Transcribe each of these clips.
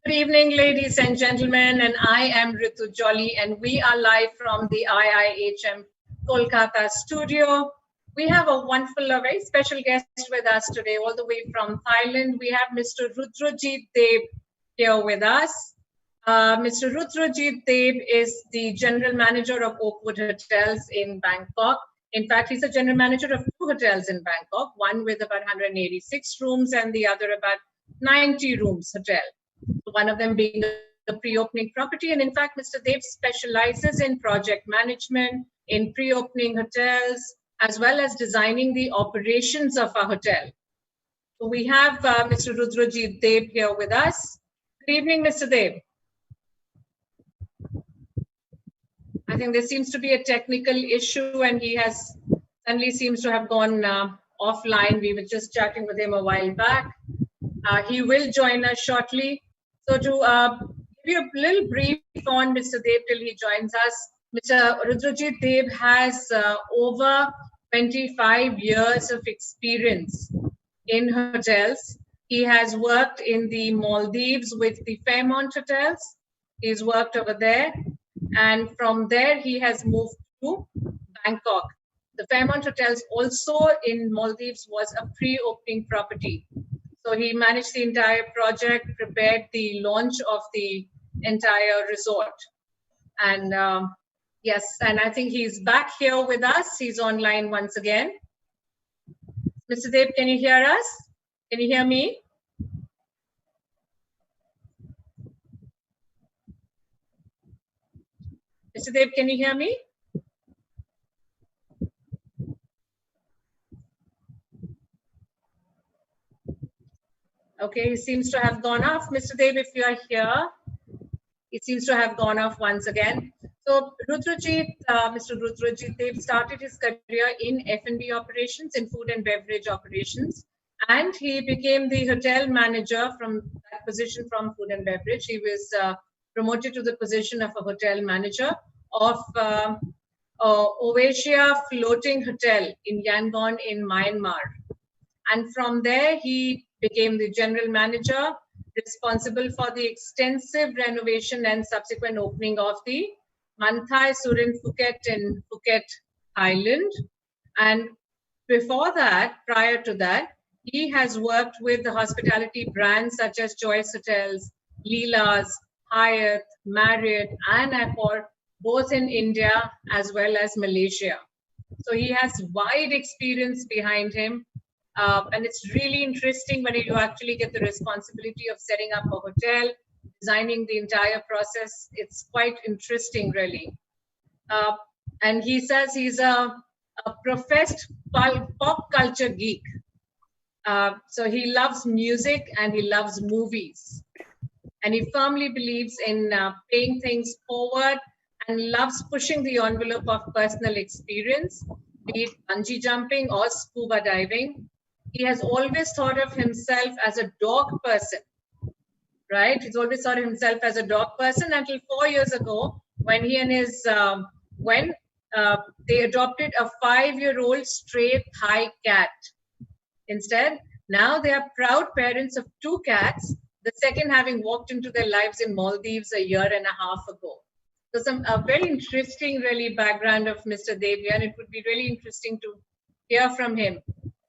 Good evening, ladies and gentlemen, and I am Rudrojit, and we are live from the IIHM Kolkata studio. We have a wonderful, a very special guest with us today, all the way from Thailand. We have Mr. Rudrojit Deb here with us. Mr. Rudrojit Deb is the general manager of Oakwood Hotels in Bangkok. In fact, he's a general manager of two hotels in Bangkok, one with about 186 rooms and the other about 90 rooms hotel. One of them being a pre-opening property. And in fact, Mr. Deb specializes in project management, in pre-opening hotels, as well as designing the operations of a hotel. So we have Mr. Rudrojit Deb here with us. Good evening, Mr. Deb. I think there seems to be a technical issue and he has suddenly seems to have gone offline. We were just chatting with him a while back. He will join us shortly. So to give you a little brief on Mr. Deb till he joins us, Mr. Rudrojit Deb has over 25 years of experience in hotels. He has worked in the Maldives with the Fairmont Hotels. He's worked over there. And from there, he has moved to Bangkok. The Fairmont Hotels also in Maldives was a pre-opening property. So he managed the entire project, prepared the launch of the entire resort. And yes, and I think he's back here with us. He's online once again. Mr. Deb, can you hear us? Can you hear me? Mr. Deb, can you hear me? Okay, he seems to have gone off. Mr. Deb, if you are here, it seems to have gone off once again. So Rudrojit, Mr. Rudrojit Deb started his career in F&B operations, in food and beverage operations, and he became the hotel manager from that position from food and beverage. He was promoted to the position of a hotel manager of Oasia Floating Hotel in Yangon in Myanmar. And from there, he became the general manager responsible for the extensive renovation and subsequent opening of the Manthai Surin Phuket in Phuket, Thailand. And before that, prior to that, he has worked with the hospitality brands such as Choice Hotels, Leela's, Hyatt, Marriott, and Accor, both in India as well as Malaysia. So he has wide experience behind him. And it's really interesting when you actually get the responsibility of setting up a hotel, designing the entire process. It's quite interesting, really. And he says he's a professed pop culture geek. So he loves music and he loves movies. And he firmly believes in paying things forward and loves pushing the envelope of personal experience, be it bungee jumping or scuba diving. He has always thought of himself as a dog person, right? He's always thought of himself as a dog person until 4 years ago when he and his, they adopted a 5-year-old stray Thai cat. Instead, now they are proud parents of 2 cats, the second having walked into their lives in Maldives a year and a half ago. So some very interesting, really, background of Mr. Deb here, and it would be really interesting to hear from him.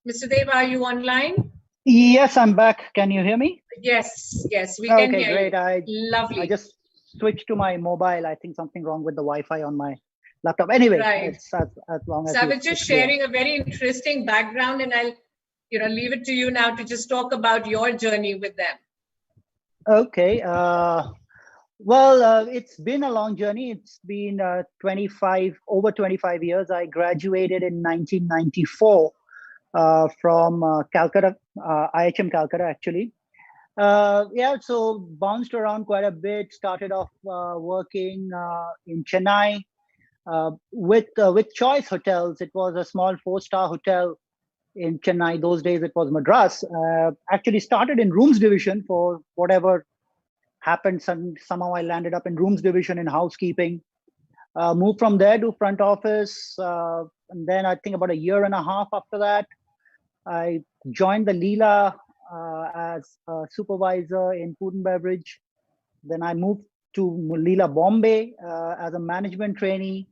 Mr. Deb, are you online? Yes, I'm back. Can you hear me? Yes, yes, we can hear great. you. Lovely. I just switched to my mobile. I think something wrong with the Wi-Fi on my laptop. Anyway, right. It's as long as. So I was just sharing a very interesting background, and I'll, leave it to you now to just talk about your journey with them. Okay. Well, it's been a long journey. It's been over 25 years. I graduated in 1994. From Calcutta, IIHM Calcutta, actually. Yeah, so bounced around quite a bit. Started off working in Chennai with Choice Hotels. It was a small 4-star hotel in Chennai. Those days it was Madras. Actually started in rooms division. For whatever happened, somehow I landed up in rooms division in housekeeping. Moved from there to front office. And then I think about a year and a half after that, I joined the Leela as a supervisor in food and beverage. Then I moved to Leela, Bombay as a management trainee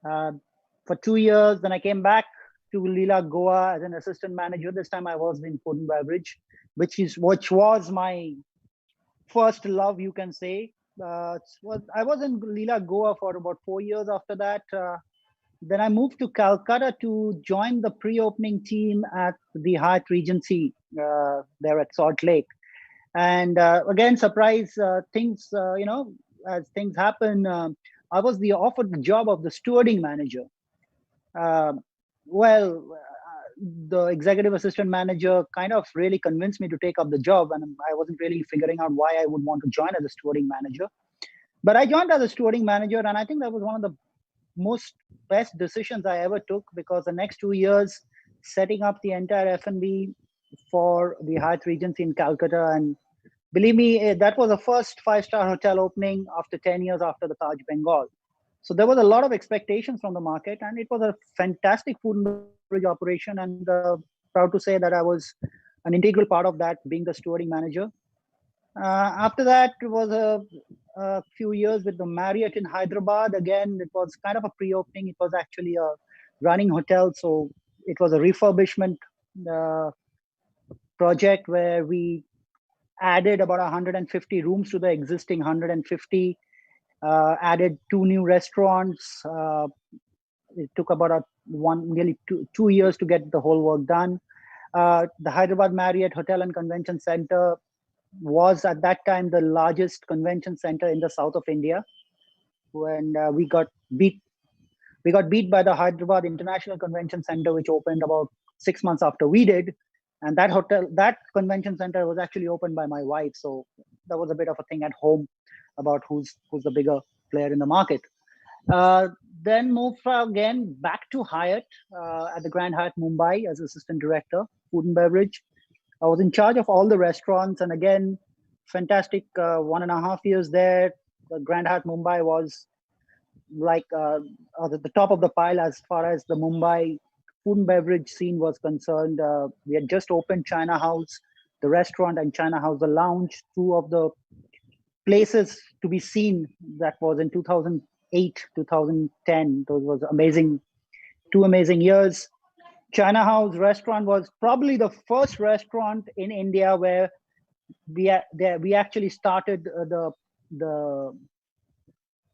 for 2 years. Then I came back to Leela, Goa as an assistant manager. This time I was in food and beverage, which was my first love, you can say. I was in Leela, Goa for about 4 years after that. Then I moved to Calcutta to join the pre-opening team at the Hyatt Regency there at Salt Lake. And again, surprise things, as things happen, I was offered the job of the stewarding manager. The executive assistant manager kind of really convinced me to take up the job, and I wasn't really figuring out why I would want to join as a stewarding manager. But I joined as a stewarding manager, and I think that was one of the most best decisions I ever took, because the next 2 years setting up the entire F&B for the Hyatt Regency in Calcutta, and believe me, that was the first 5-star hotel opening after 10 years after the Taj Bengal. So there was a lot of expectations from the market, and it was a fantastic food and beverage operation, and proud to say that I was an integral part of that, being the stewarding manager. After that, it was a few years with the Marriott in Hyderabad. Again, it was kind of a pre-opening. It was actually a running hotel, so it was a refurbishment project where we added about 150 rooms to the existing 150, added 2 new restaurants. It took about nearly two years to get the whole work done. The Hyderabad Marriott Hotel and Convention Center was at that time the largest convention center in the south of India. When we got beat by the Hyderabad International Convention Center, which opened about 6 months after we did. And that convention center was actually opened by my wife. So that was a bit of a thing at home about who's the bigger player in the market. Then moved again back to Hyatt at the Grand Hyatt Mumbai as assistant director, food and beverage. I was in charge of all the restaurants, and again, fantastic 1.5 years there. The Grand Hyatt Mumbai was like the top of the pile as far as the Mumbai food and beverage scene was concerned. We had just opened China House, the restaurant, and China House, the lounge, 2 of the places to be seen. That was in 2008, 2010. Those was amazing, 2 amazing years. China House restaurant was probably the first restaurant in India where we actually started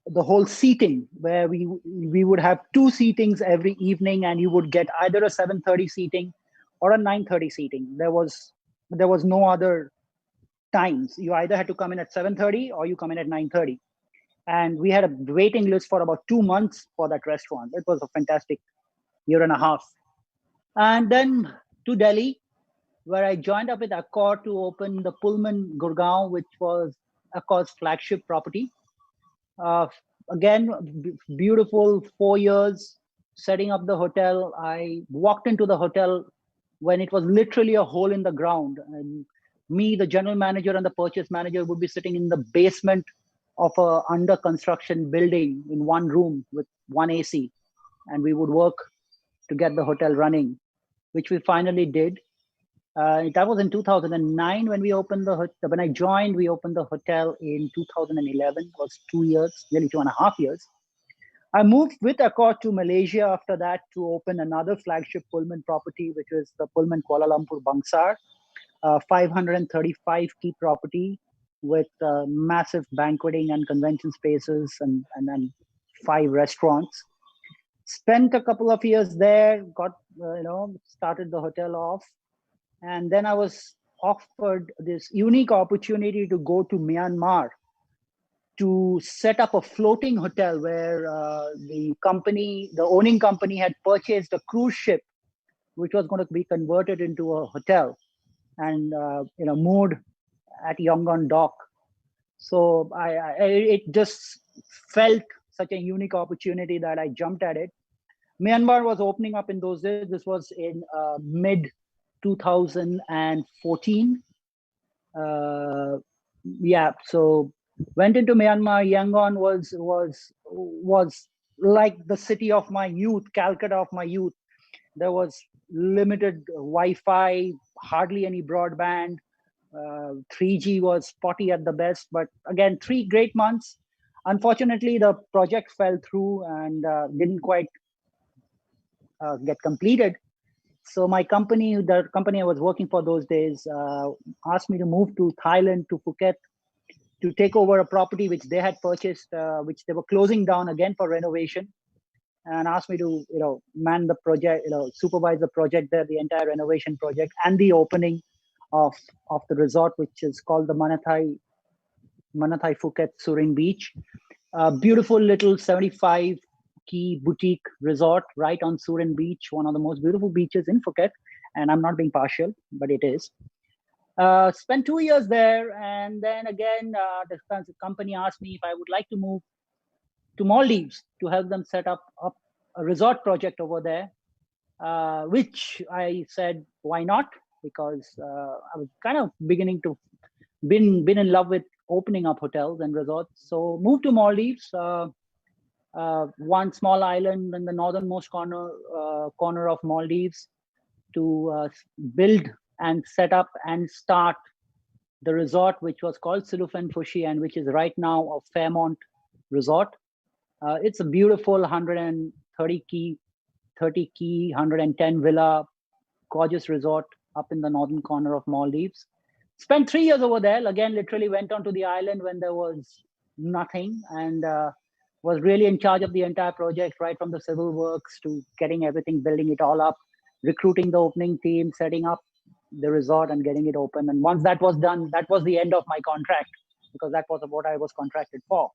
the whole seating, where we would have 2 seatings every evening, and you would get either a 7:30 seating or a 9:30 seating. There was no other times. You either had to come in at 7:30 or you come in at 9:30. And we had a waiting list for about 2 months for that restaurant. It was a fantastic 1.5 years. And then to Delhi, where I joined up with Accor to open the Pullman Gurgaon, which was Accor's flagship property. Again, beautiful 4 years setting up the hotel. I walked into the hotel when it was literally a hole in the ground. And me, the general manager and the purchase manager would be sitting in the basement of a under construction building in one room with one AC. And we would work to get the hotel running, which we finally did. That was in 2009 when we opened when I joined. We opened the hotel in 2011. It was 2 years, nearly 2.5 years. I moved with Accor to Malaysia after that to open another flagship Pullman property, which was the Pullman Kuala Lumpur Bangsar, 535 key property with massive banqueting and convention spaces and then 5 restaurants. Spent a couple of years there, started the hotel off. And then I was offered this unique opportunity to go to Myanmar to set up a floating hotel where the owning company had purchased a cruise ship, which was going to be converted into a hotel and moored at Yangon dock. So it just felt such a unique opportunity that I jumped at it. Myanmar was opening up in those days. This was in mid 2014. So went into Myanmar. Yangon was like the city of my youth, Calcutta of my youth. There was limited Wi-Fi, hardly any broadband. 3G was spotty at the best, but again, 3 great months. Unfortunately, the project fell through and didn't quite get completed. So my company, the company I was working for those days, asked me to move to Thailand, to Phuket, to take over a property which they had purchased, which they were closing down again for renovation, and asked me to, man the project, supervise the project there, the entire renovation project, and the opening of the resort, which is called the Manathai Phuket Surin Beach. A beautiful little 75 key boutique resort right on Surin Beach, one of the most beautiful beaches in Phuket. And I'm not being partial, but it is. Spent 2 years there, and then again, the company asked me if I would like to move to Maldives to help them set up a resort project over there, which I said, why not? Because I was kind of beginning to been in love with opening up hotels and resorts. So moved to Maldives, one small island in the northernmost corner of Maldives, to build and set up and start the resort, which was called Silufan Fushi, and which is right now a Fairmont resort. It's a beautiful 130 key, 110 villa, gorgeous resort up in the northern corner of Maldives. Spent 3 years over there. Again, literally went onto the island when there was nothing, and was really in charge of the entire project, right from the civil works to getting everything, building it all up, recruiting the opening team, setting up the resort and getting it open. And once that was done, that was the end of my contract, because that was what I was contracted for.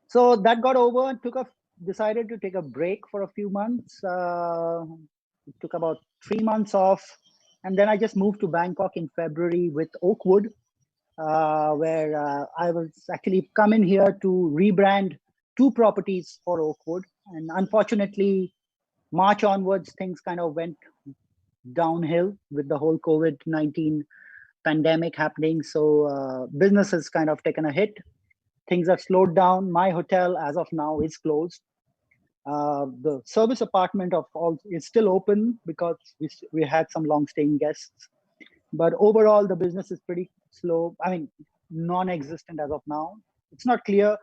So that got over, and decided to take a break for a few months. It took about 3 months off. And then I just moved to Bangkok in February with Oakwood, where I was actually coming here to rebrand 2 properties for Oakwood. And unfortunately, March onwards, things kind of went downhill with the whole COVID-19 pandemic happening. So business has kind of taken a hit. Things have slowed down. My hotel, as of now, is closed. The service apartment is still open because we had some long-staying guests. But overall, the business is pretty slow. I mean, non-existent as of now. It's not clear.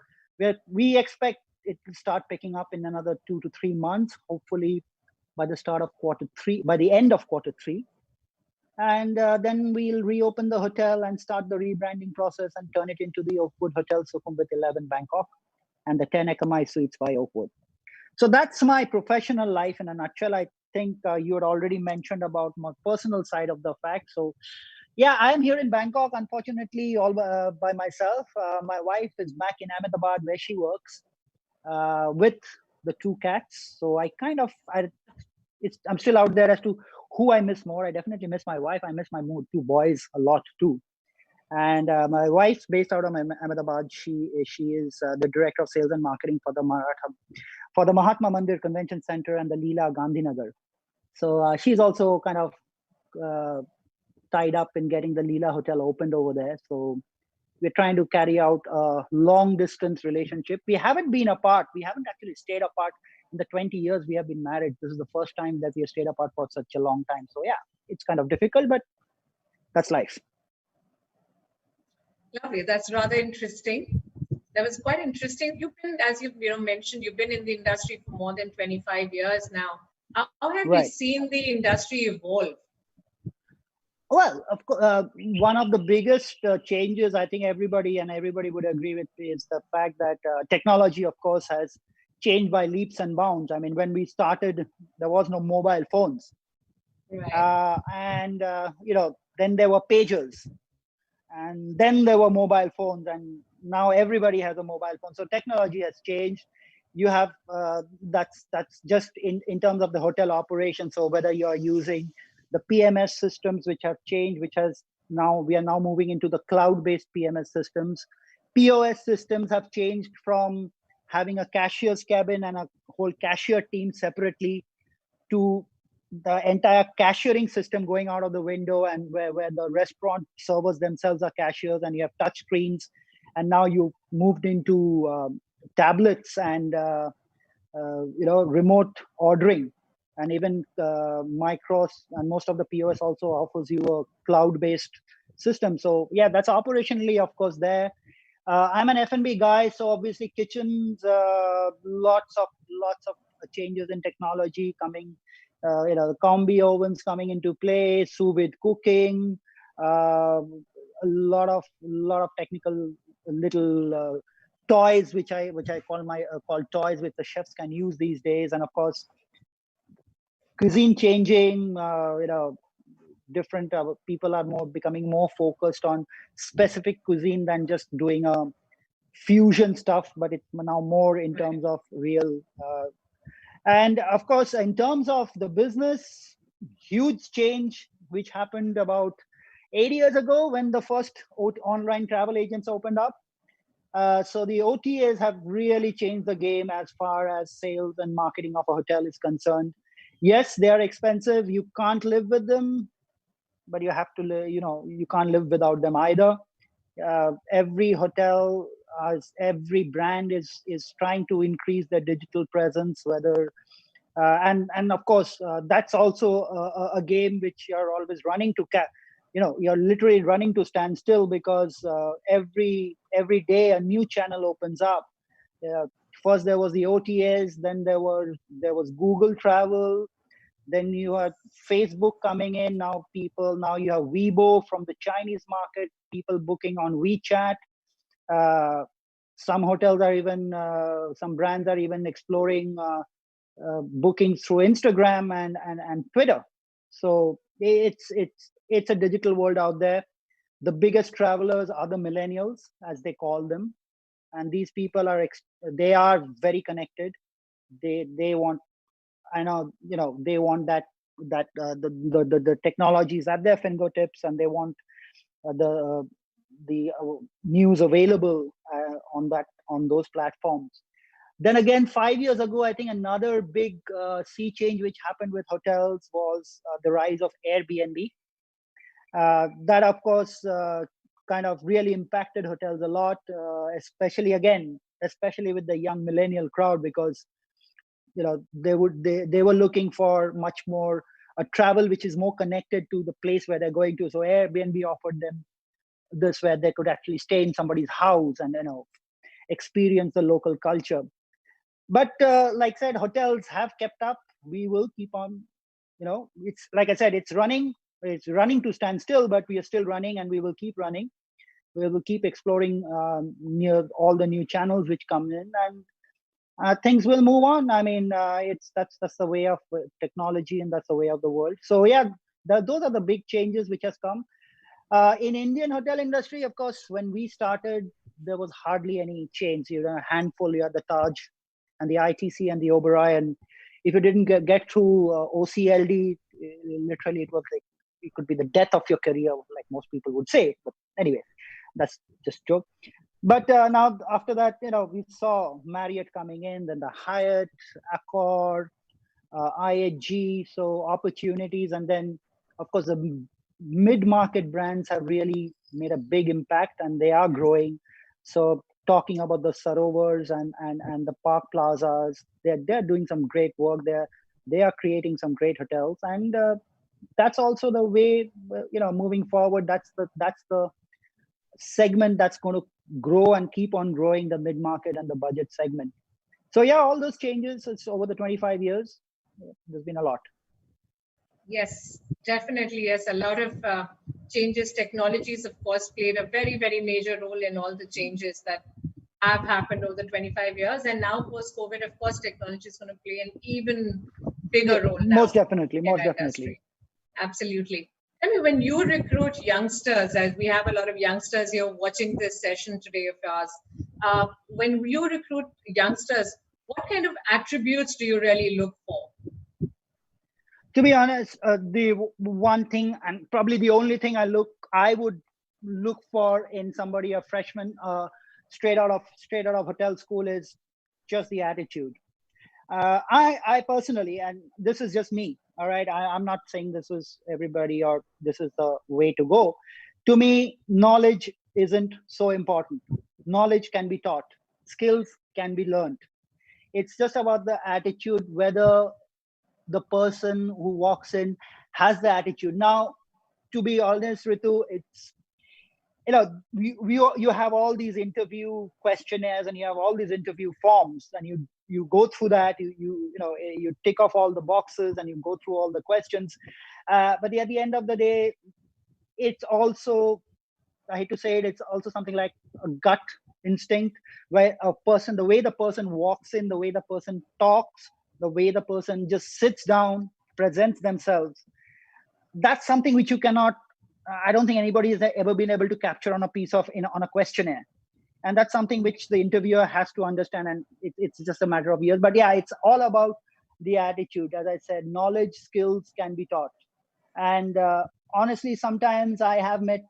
We expect it to start picking up in another 2 to 3 months, hopefully by the end of quarter three. And then we'll reopen the hotel and start the rebranding process and turn it into the Oakwood Hotel Sukhumvit 11 Bangkok and the 10 Ekamai Suites by Oakwood. So that's my professional life in a nutshell. I think you had already mentioned about my personal side of the fact. So yeah, I'm here in Bangkok, unfortunately, all by myself. My wife is back in Ahmedabad, where she works with the 2 cats. So I'm still out there as to who I miss more. I definitely miss my wife. I miss my 2 boys a lot too. And my wife's based out of Ahmedabad. She is the director of sales and marketing for the Mahatma Mandir Convention Center and the Leela Gandhinagar. So she's also kind of tied up in getting the Leela Hotel opened over there. So we're trying to carry out a long distance relationship. We haven't been apart. We haven't actually stayed apart in the 20 years we have been married. This is the first time that we have stayed apart for such a long time. So yeah, it's kind of difficult, but that's life. Lovely. That's rather interesting. That was quite interesting. You've been, as you mentioned, you've been in the industry for more than 25 years now. How have you seen the industry evolve? Well, of course, one of the biggest changes, I think everybody would agree with, is the fact that technology, of course, has changed by leaps and bounds. I mean, when we started, there was no mobile phones. Right. Then there were pagers. And then there were mobile phones, and now everybody has a mobile phone. So technology has changed. You have, that's just in terms of the hotel operation. So whether you're using the PMS systems, which have changed, we are now moving into the cloud-based PMS systems. POS systems have changed from having a cashier's cabin and a whole cashier team separately to the entire cashiering system going out of the window, and where the restaurant servers themselves are cashiers, and you have touch screens, and now you moved into tablets and remote ordering, and even Micros and most of the POS also offers you a cloud-based system. So yeah, that's operationally, of course, there. I'm an F&B guy, so obviously kitchens, lots of changes in technology coming. The combi ovens coming into play, sous vide cooking, a lot of technical little toys, which I call toys, which the chefs can use these days, and of course, cuisine changing. Different people are becoming more focused on specific cuisine than just doing a fusion stuff, but it's now more in terms of real. And of course, in terms of the business, huge change which happened about 8 years ago when the first online travel agents opened up. So the OTAs have really changed the game as far as sales and marketing of a hotel is concerned. Yes, they are expensive. You can't live with them, but you have to, you can't live without them either. Every hotel, every brand is trying to increase their digital presence, whether and of course that's also a game which you're always running to you're literally running to stand still, because every day a new channel opens up. First there was the OTAs, then there was Google Travel, then you had Facebook coming in. Now you have Weibo from the Chinese market, people booking on WeChat. Some hotels are even, some brands are even exploring bookings through Instagram and Twitter. So it's a digital world out there. The biggest travelers are the millennials, as they call them, and these people are they are very connected. They want, they want that the technologies at their fingertips, and they want the news available on those platforms. Then again, 5 years ago, I think another big sea change which happened with hotels was the rise of Airbnb. That, of course, kind of really impacted hotels a lot, especially with the young millennial crowd, because they were looking for much more a travel which is more connected to the place where they're going to. So Airbnb offered them this, where they could actually stay in somebody's house and experience the local culture. But like I said, hotels have kept up. We will keep on, it's like I said, it's running to stand still, but we are still running, and we will keep running. We will keep exploring near all the new channels which come in, and things will move on. I mean, that's the way of technology, and that's the way of the world. So yeah, those are the big changes which has come. In Indian hotel industry, of course, when we started, there was hardly any change. A handful. You had the Taj and the ITC and the Oberoi, and if you didn't get through OCLD, literally it was like it could be the death of your career, like most people would say. But anyway, that's just a joke. But now after that, we saw Marriott coming in, then the Hyatt, Accor, IHG, so opportunities, and then of course the mid-market brands have really made a big impact, and they are growing. So talking about the Sarovars and the Park Plazas, they're doing some great work there. They are creating some great hotels, and that's also the way, moving forward. That's the segment that's going to grow and keep on growing, the mid-market and the budget segment. So yeah, all those changes, it's over the 25 years, there's been a lot. Yes, definitely. Yes, a lot of changes. Technologies, of course, played a very, very major role in all the changes that have happened over the 25 years. And now post-COVID, of course, technology is going to play an even bigger role now. Most definitely. Absolutely. I mean, when you recruit youngsters, as we have a lot of youngsters here watching this session today of ours, when you recruit youngsters, what kind of attributes do you really look for? To be honest, the one thing, and probably the only thing I would look for in somebody, a freshman, straight out of hotel school, is just the attitude. I personally, and this is just me, all right, I'm not saying this is everybody or this is the way to go. To me, knowledge isn't so important. Knowledge can be taught. Skills can be learned. It's just about the attitude, whether the person who walks in has the attitude. Now, to be honest, Ritu, you have all these interview questionnaires and you have all these interview forms, and you go through that, you tick off all the boxes and you go through all the questions, but at the end of the day, it's also, I hate to say it, it's also something like a gut instinct, where the way the person walks in, the way the person talks, the way the person just sits down, presents themselves. That's something which you cannot, I don't think anybody has ever been able to capture on a questionnaire. And that's something which the interviewer has to understand. And it's just a matter of years. But yeah, it's all about the attitude. As I said, knowledge, skills can be taught. And honestly, sometimes I have met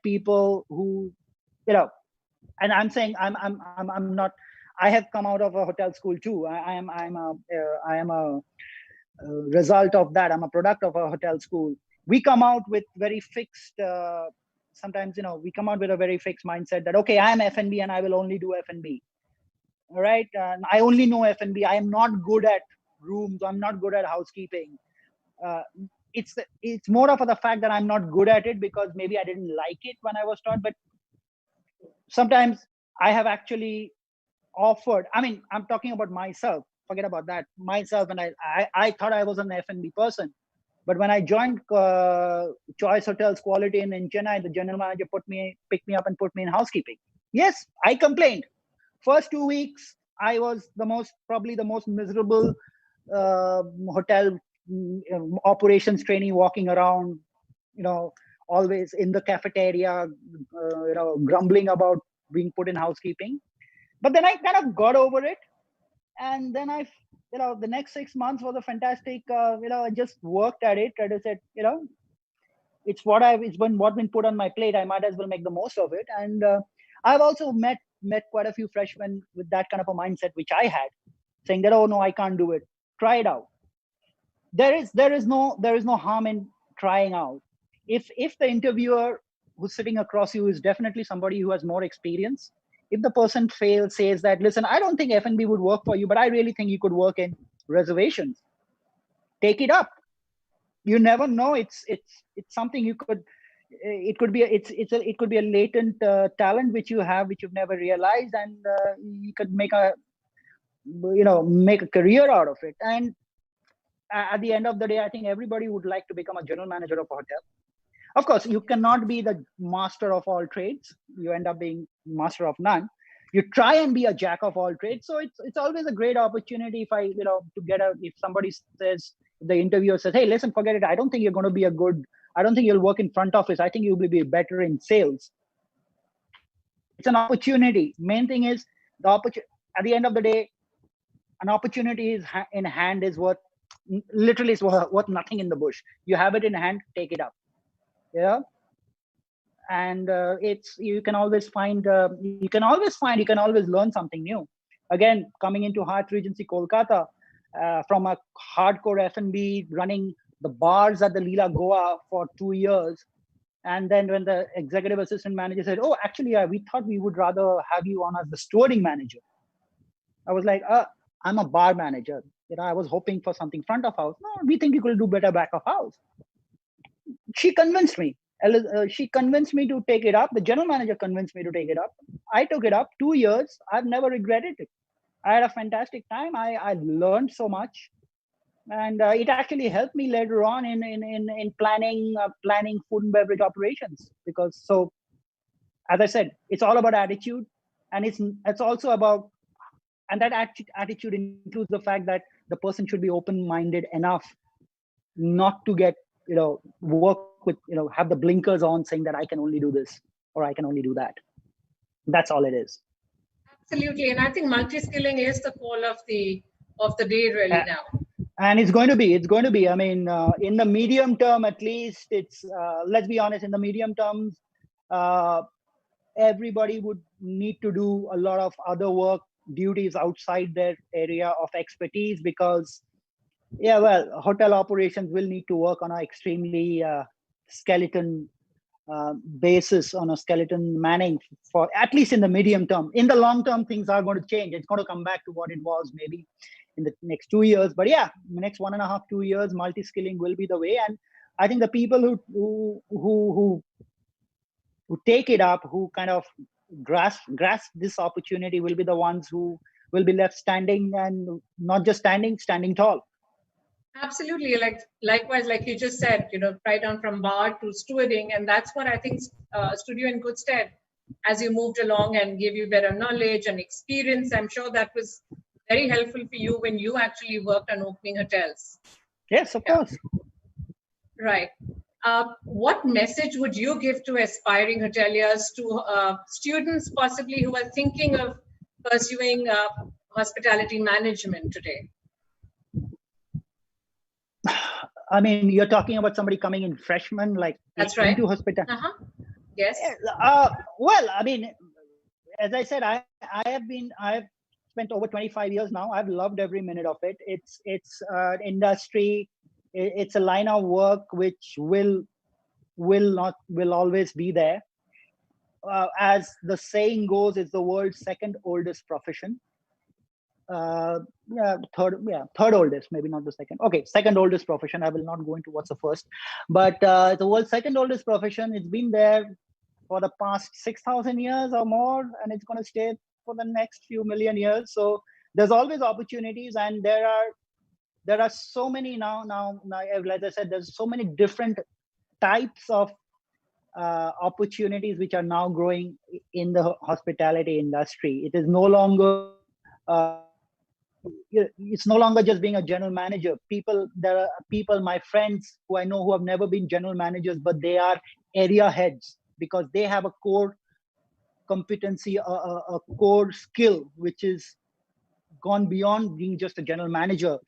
people who, and I'm saying I'm not. I have come out of a hotel school too. I am a result of that. I'm a product of a hotel school. We come out with very fixed. Sometimes we come out with a very fixed mindset that, okay, I am F&B and I will only do F&B. All right, I only know F&B. I am not good at rooms. I'm not good at housekeeping. It's more of the fact that I'm not good at it because maybe I didn't like it when I was taught. But sometimes I have actually offered. I mean, I'm talking about myself. Forget about that. Myself, and I thought I was an F&B person. But when I joined Choice Hotels Quality in Chennai, the general manager picked me up and put me in housekeeping. Yes, I complained. First 2 weeks, I was probably the most miserable hotel operations trainee, walking around, always in the cafeteria, grumbling about being put in housekeeping. But then I kind of got over it. And then the next 6 months was a fantastic, I just worked at it. I said, it's been put on my plate. I might as well make the most of it. And I've also met quite a few freshmen with that kind of a mindset, which I had, saying that, oh no, I can't do it. Try it out. There is no harm in trying out. If the interviewer who's sitting across you is definitely somebody who has more experience, if the person says that, listen, I don't think F&B would work for you, but I really think you could work in reservations, take it up. You never know. It's something you could. It could be a latent talent which you have, which you've never realized, and you could make a career out of it. And at the end of the day, I think everybody would like to become a general manager of a hotel. Of course, you cannot be the master of all trades. You end up being master of none. You try and be a jack of all trades. So it's always a great opportunity if somebody says, the interviewer says, hey, listen, forget it. I don't think you're going to be I don't think you'll work in front office. I think you will be better in sales. It's an opportunity. Main thing is at the end of the day, an opportunity in hand is worth nothing in the bush. You have it in hand, take it up. Yeah. And you can always learn something new. Again, coming into Hyatt Regency Kolkata, from a hardcore F&B, running the bars at the Leela Goa for 2 years. And then when the executive assistant manager said, oh, actually, we thought we would rather have you on as the stewarding manager. I was like, I'm a bar manager. I was hoping for something front of house. No, we think you could do better back of house. She convinced me. She convinced me to take it up. The general manager convinced me to take it up. I took it up 2 years. I've never regretted it. I had a fantastic time. I learned so much, and it actually helped me later on in planning food and beverage operations. Because as I said, it's all about attitude, and it's also about, and that attitude includes the fact that the person should be open-minded enough not to get work with have the blinkers on, saying that I can only do this or I can only do that. That's all it is. Absolutely, and I think multi-skilling is the call of the day really now. And it's going to be. I mean, in the medium term, at least, it's let's be honest. In the medium terms, everybody would need to do a lot of other work, duties outside their area of expertise, because hotel operations will need to work on an extremely skeleton basis, on a skeleton manning, for at least in the medium term. In the long term, things are going to change. It's going to come back to what it was maybe in the next 2 years. But yeah, the next 1.5, 2 years, multi-skilling will be the way. And I think the people who who take it up, who kind of grasp this opportunity, will be the ones who will be left standing, and not just standing tall. Absolutely. Likewise, like you just said, right down from bar to stewarding. And that's what I think stood you in good stead as you moved along and gave you better knowledge and experience. I'm sure that was very helpful for you when you actually worked on opening hotels. Yes, of course. Right. What message would you give to aspiring hoteliers, to students possibly who are thinking of pursuing hospitality management today? I mean, you're talking about somebody coming in freshman, like That's right. into hospitality. Yes. Well, I mean, as I said, I've spent over 25 years now. I've loved every minute of it. It's industry. It's a line of work which will always be there. As the saying goes, it's the world's second oldest profession. Third oldest, maybe not the second. Okay, second oldest profession. I will not go into what's the first, but the world's second oldest profession. It's been there for the past 6,000 years or more, and it's going to stay for the next few million years. So there's always opportunities, and there are so many now, as I said, there's so many different types of opportunities which are now growing in the hospitality industry. It is no longer it's no longer just being a general manager. There are people, my friends who I know, who have never been general managers, but they are area heads because they have a core competency, a core skill, which is gone beyond being just a general manager,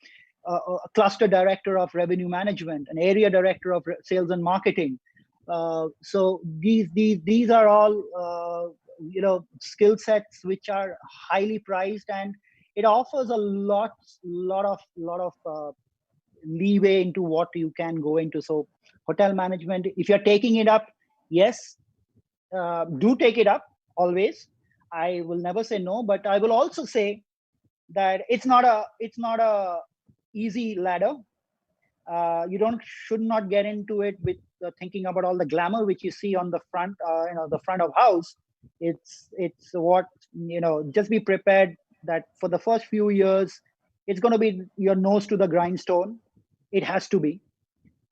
a cluster director of revenue management, an area director of sales and marketing. So these are all skill sets which are highly prized, and it offers a lot of leeway into what you can go into. So hotel management, if you're taking it up, yes, do take it up always. I will never say no, but I will also say that it's not a easy ladder. You should not get into it with thinking about all the glamour which you see on the front, the front of house. It's what, just be prepared that for the first few years, it's going to be your nose to the grindstone. It has to be,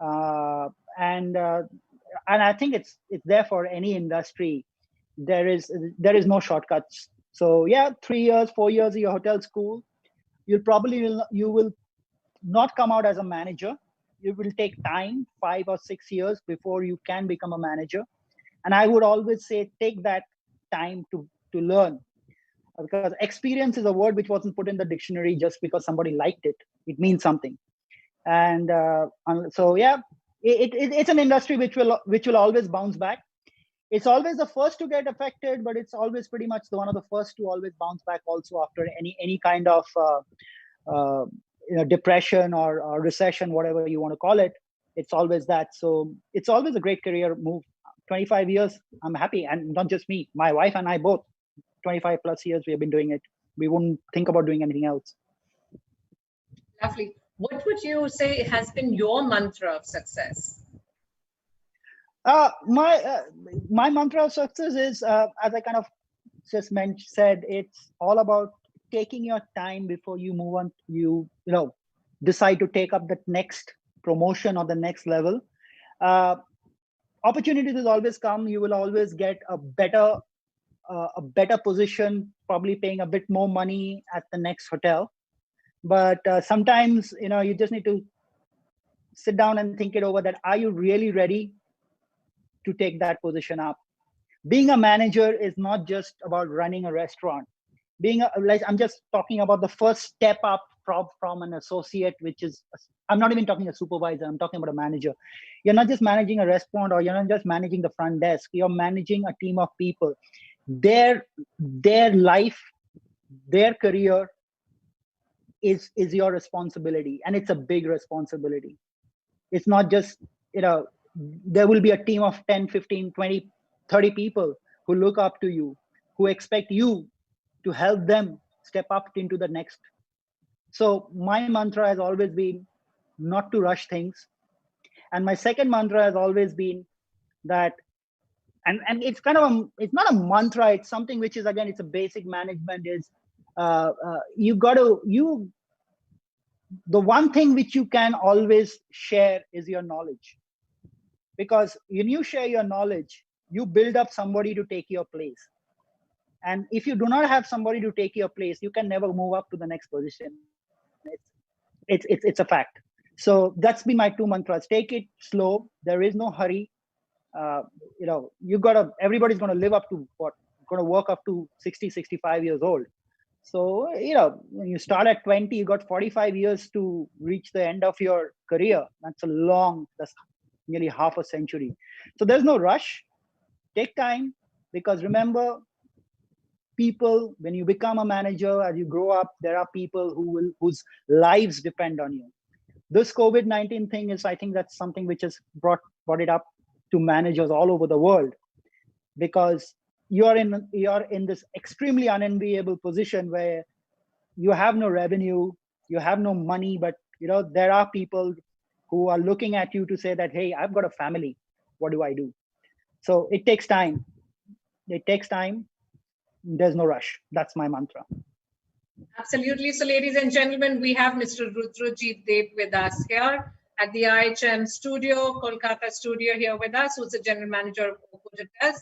and I think it's there for any industry. There is no shortcuts. So yeah, 3 years, 4 years of your hotel school, you will not come out as a manager. It will take time, 5 or 6 years before you can become a manager. And I would always say, take that time to learn, because experience is a word which wasn't put in the dictionary just because somebody liked it. It means something. And so yeah, it's an industry which will always bounce back. It's always the first to get affected, but it's always pretty much one of the first to always bounce back also after any kind of depression or recession, whatever you want to call it. It's always that. So it's always a great career move. 25 years, I'm happy. And not just me, my wife and I both, 25 plus years we have been doing it. We wouldn't think about doing anything else. Lovely. What would you say has been your mantra of success? My mantra of success is, as I kind of just said, it's all about taking your time before you move on. You decide to take up the next promotion or the next level. Opportunities will always come. You will always get a better position, probably paying a bit more money at the next hotel. But sometimes you just need to sit down and think it over. That are you really ready to take that position up? Being a manager is not just about running a restaurant. I'm just talking about the first step up from an associate, which is, I'm not even talking a supervisor, I'm talking about a manager. You're not just managing a restaurant, or you're not just managing the front desk. You're managing a team of people. Their life, their career is your responsibility, and it's a big responsibility. It's not just, there will be a team of 10, 15, 20, 30 people who look up to you, who expect you to help them step up into the next. So my mantra has always been not to rush things. And my second mantra has always been that and it's kind of it's not a mantra, it's something which is, again, it's a basic management, is the one thing which you can always share is your knowledge, because when you share your knowledge, you build up somebody to take your place. And if you do not have somebody to take your place, you can never move up to the next position. It's a fact. So that's been my two mantras. Take it slow. There is no hurry. Everybody's going to live up to going to work up to 60, 65 years old. So, when you start at 20, you got 45 years to reach the end of your career. That's nearly half a century. So there's no rush. Take time, because remember, people, when you become a manager, as you grow up, there are people whose lives depend on you. This COVID-19 thing is, I think that's something which has brought it up to managers all over the world, because you're in this extremely unenviable position where you have no revenue, you have no money, but there are people who are looking at you to say that, hey, I've got a family, what do I do? So it takes time. There's no rush. That's my mantra. Absolutely. So, ladies and gentlemen, we have Mr. Rudrojit Dev with us here at the IIHM studio, Kolkata studio, here with us, who's the general manager of Oakwood Hotels.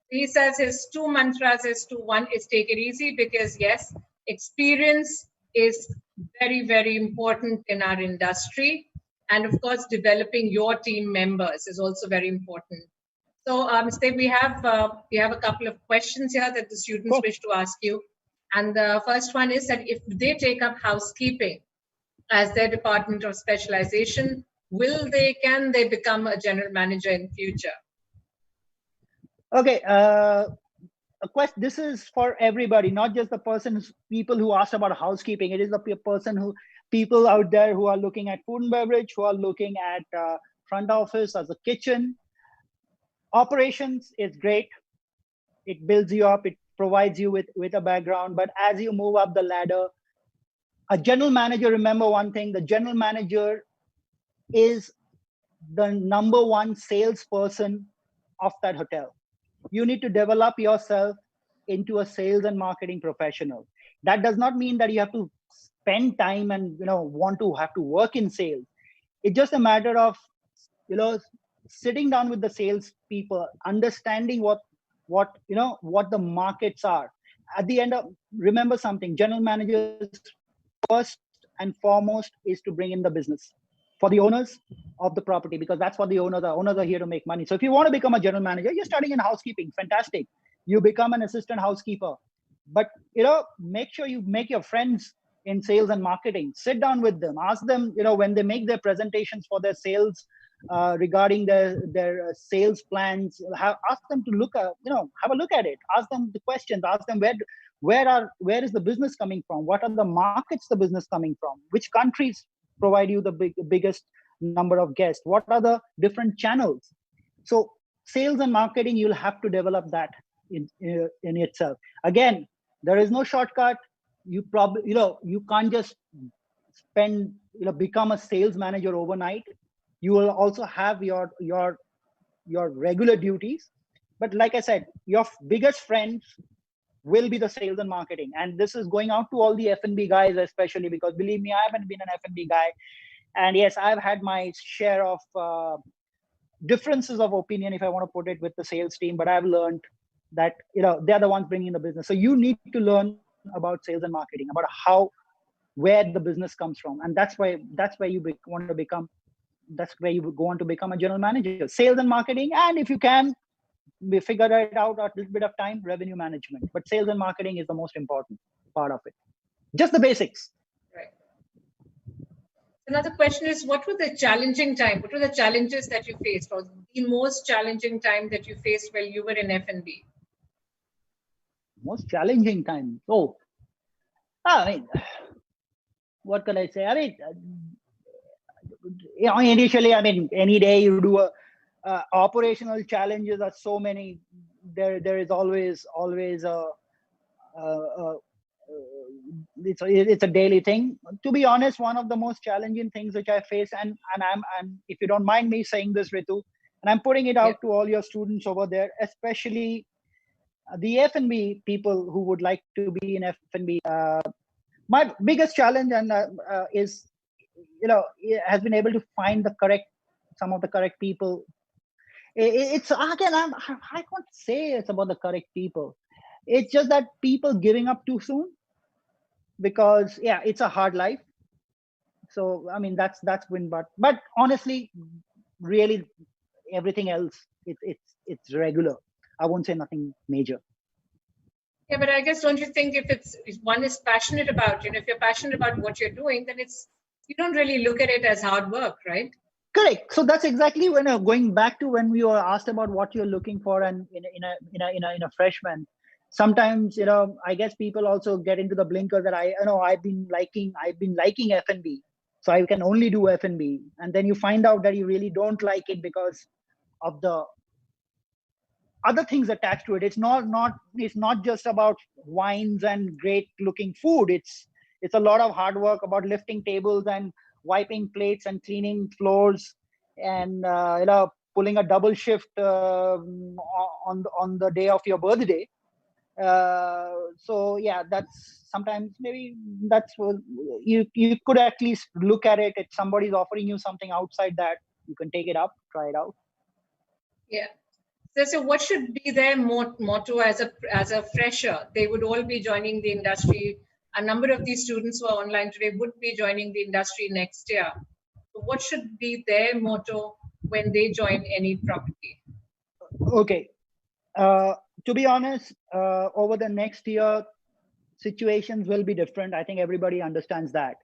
He says his two mantras is one is take it easy, because yes, experience is very, very important in our industry. And of course, developing your team members is also very important. So, Mr. we have a couple of questions here that the students wish to ask you. And the first one is that if they take up housekeeping as their department of specialization, can they become a general manager in future? Okay, this is for everybody, not just the people who asked about housekeeping. It is the people out there who are looking at food and beverage, who are looking at front office as a kitchen. Operations is great. It builds you up. It provides you with a background. But as you move up the ladder, a general manager, remember one thing, the general manager is the number one salesperson of that hotel. You need to develop yourself into a sales and marketing professional. That does not mean that you have to spend time and want to have to work in sales. It's just a matter of sitting down with the sales people, understanding what the markets are. At the end of, remember something, general managers first and foremost is to bring in the business for the owners of the property, because that's what the owners are. Owners are here to make money. So if you want to become a general manager, you're starting in housekeeping, fantastic. You become an assistant housekeeper, but make sure you make your friends in sales and marketing. Sit down with them, ask them, when they make their presentations for their sales, regarding their sales plans, ask them to have a look at it. Ask them the questions. Ask them where is the business coming from? What are the markets the business coming from? Which countries provide you the biggest number of guests? What are the different channels? So sales and marketing, you'll have to develop that in itself. Again, there is no shortcut. You probably you can't just become a sales manager overnight. You will also have your regular duties, but like I said, your biggest friends will be the sales and marketing. And this is going out to all the F&B guys, especially, because believe me, I haven't been an F&B guy, and yes, I've had my share of differences of opinion, if I want to put it, with the sales team, but I've learned that they're the ones bringing the business. So you need to learn about sales and marketing, about where the business comes from, and that's where you want to become. That's where you go on to become a general manager. Sales and marketing, and if you can figure it out a little bit of time, revenue management. But sales and marketing is the most important part of it. Just the basics. Right. Another question is, what were the challenging time? What were the challenges that you faced, or the most challenging time that you faced while you were in F&B? Most challenging time. Oh, I mean, what can I say? I mean, initially, I mean, any day you do operational challenges are so many. There is always it's a daily thing. To be honest, one of the most challenging things which I face, and if you don't mind me saying this, Ritu, And I'm putting it out to all your students over there, especially the F&B people who would like to be in F&B. My biggest challenge is, has been able to find some of the correct people. It's again, I can't say it's about the correct people. It's just that people giving up too soon, because it's a hard life. So I mean, that's been, but honestly, really, everything else, it's regular. I won't say nothing major. Yeah, but I guess, don't you think if one is passionate about, if you're passionate about what you're doing, then you don't really look at it as hard work, right? Correct. So that's exactly when going back to when we were asked about what you're looking for, and in a freshman, sometimes I guess people also get into the blinker that I've been liking F&B, so I can only do F&B, and then you find out that you really don't like it because of the other things attached to it. It's not just about wines and great looking food. It's a lot of hard work about lifting tables and wiping plates and cleaning floors, and pulling a double shift on the day of your birthday. So yeah, that's sometimes, maybe that's what you could at least look at it. If somebody's offering you something outside that, you can take it up, try it out. Yeah. So what should be their motto as a fresher? They would all be joining the industry. A number of these students who are online today would be joining the industry next year. So what should be their motto when they join any property? Okay. To be honest, over the next year, situations will be different. I think everybody understands that.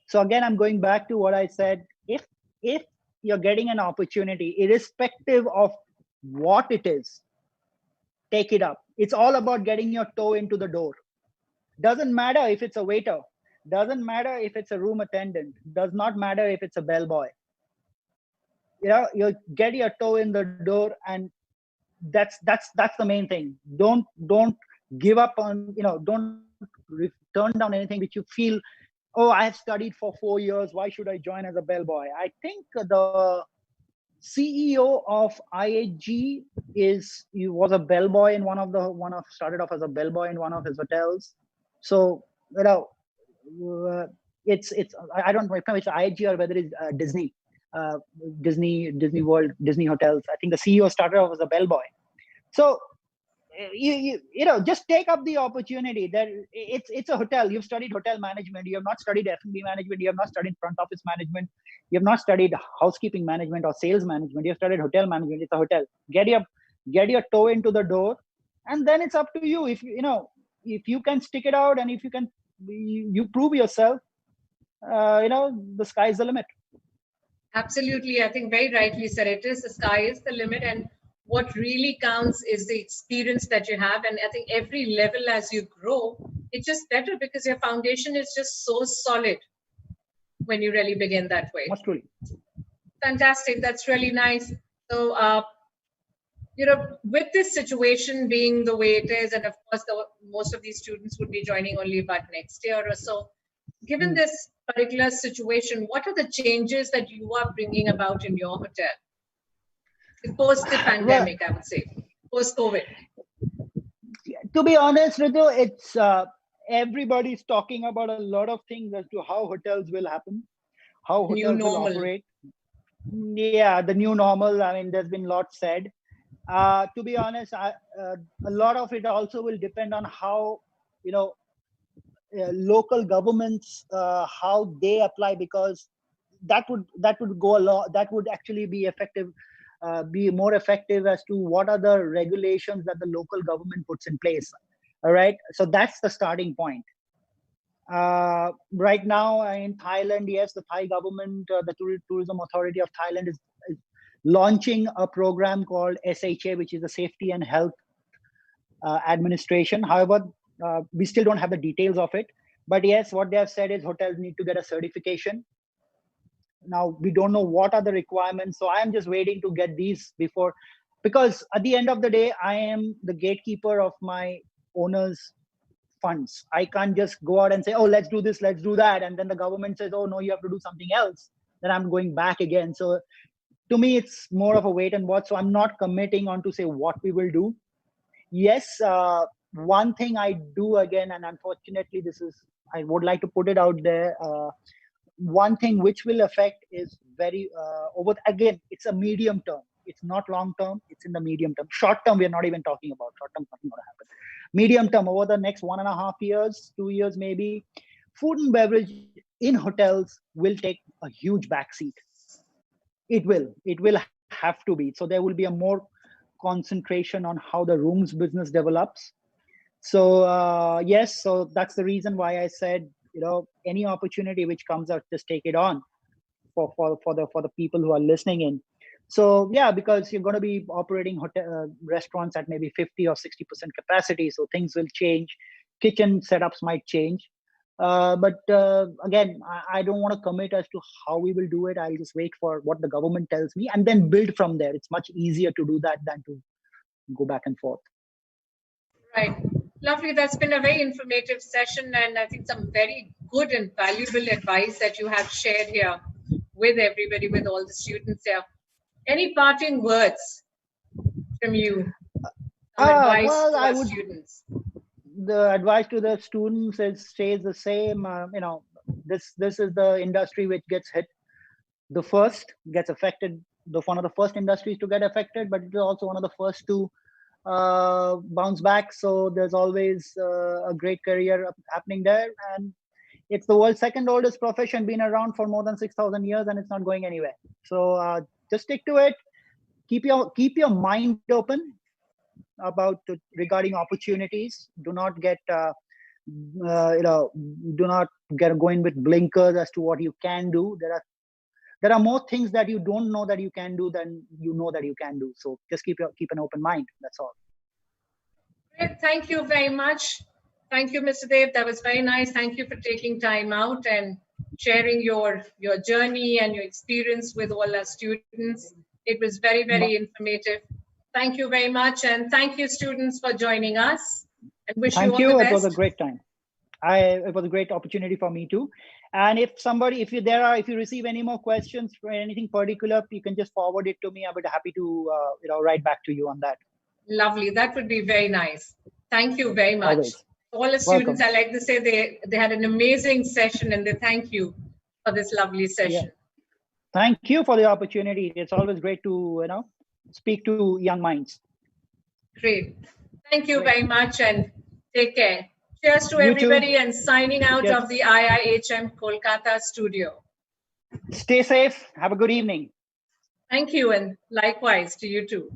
So again, I'm going back to what I said. If you're getting an opportunity, irrespective of what it is, take it up. It's all about getting your toe into the door. Doesn't matter if it's a waiter, doesn't matter if it's a room attendant, does not matter if it's a bellboy. You get your toe in the door, and that's the main thing. Don't give up on, don't turn down anything which you feel, oh, I have studied for 4 years, why should I join as a bellboy? I think the CEO of IIHM was a bellboy in started off as a bellboy in one of his hotels. So it's I don't know if it's IIHM or whether it's Disney. Disney World, Disney Hotels. I think the CEO started off as a bellboy. So you just take up the opportunity. That it's a hotel. You've studied hotel management. You have not studied F&B management. You have not studied front office management. You have not studied housekeeping management or sales management. You have studied hotel management. It's a hotel. Get your toe into the door, and then it's up to you. If you can stick it out, and if you can, you prove yourself. The sky's the limit. Absolutely. I think very rightly said. It is, the sky is the limit, and what really counts is the experience that you have. And I think every level as you grow, it's just better because your foundation is just so solid when you really begin that way. Most truly. Fantastic. That's really nice. So, with this situation being the way it is, and of course, most of these students would be joining only about next year or so. Given this particular situation, what are the changes that you are bringing about in your hotel? Post the pandemic, I would say, post COVID. To be honest, Ritu, it's everybody's talking about a lot of things as to how hotels will happen, how hotels will operate. Yeah, the new normal. I mean, there's been lots said. To be honest, a lot of it also will depend on how local governments, how they apply, because that would go a lot. That would actually be effective. Be more effective as to what are the regulations that the local government puts in place. All right, so that's the starting point. Right now in Thailand, yes, the Thai government, the Tourism Authority of Thailand is launching a program called SHA, which is the Safety and Health Administration. However, we still don't have the details of it. But yes, what they have said is hotels need to get a certification. Now, we don't know what are the requirements. So I am just waiting to get these before, because at the end of the day, I am the gatekeeper of my owner's funds. I can't just go out and say, oh, let's do this, let's do that. And then the government says, oh, no, you have to do something else. Then I'm going back again. So to me, it's more of a wait and watch. So I'm not committing on to say what we will do. Yes, one thing I do again, and unfortunately, I would like to put it out there. One thing which will affect is again, it's a medium term. It's not long term. It's in the medium term. Short term, we're not even talking about. Short term, nothing going to happen. Medium term, over the next 1.5 years, 2 years maybe, food and beverage in hotels will take a huge backseat. It will have to be. So there will be a more concentration on how the rooms business develops. So yes, so that's the reason why I said, any opportunity which comes out, just take it on for the people who are listening in. So yeah, because you're going to be operating restaurants at maybe 50 or 60% capacity, so things will change. Kitchen setups might change. But again, I don't want to commit as to how we will do it. I'll just wait for what the government tells me and then build from there. It's much easier to do that than to go back and forth. Right. Lovely. That's been a very informative session, and I think some very good and valuable advice that you have shared here with everybody, with all the students here. Any parting words from you? Well, I would. Students. The advice to the students stays the same. This is the industry which gets hit the first, gets affected. One of the first industries to get affected, but it's also one of the first to bounce back. So there's always a great career happening there, and it's the world's second oldest profession, been around for more than 6,000 years, and it's not going anywhere. So just stick to it. Keep your mind open regarding opportunities. Do not get go in with blinkers as to what you can do. There are more things that you don't know that you can do than you know that you can do. So just keep an open mind. That's all. Great. Thank you very much. Thank you, Mr. Dev. That was very nice. Thank you for taking time out and sharing your journey and your experience with all our students. It was very, very informative. Thank you very much. And thank you, students, for joining us. And wish you all the best. It was a great time. It was a great opportunity for me too. And if you receive any more questions for anything particular, you can just forward it to me. I would be happy to write back to you on that. Lovely. That would be very nice. Thank you very much. Always. All the students, I like to say they had an amazing session, and they thank you for this lovely session. Yeah. Thank you for the opportunity. It's always great to speak to young minds. Great. Thank you very much, and take care. Cheers to everybody, and signing out of the IIHM Kolkata studio. Stay safe. Have a good evening. Thank you, and likewise to you too.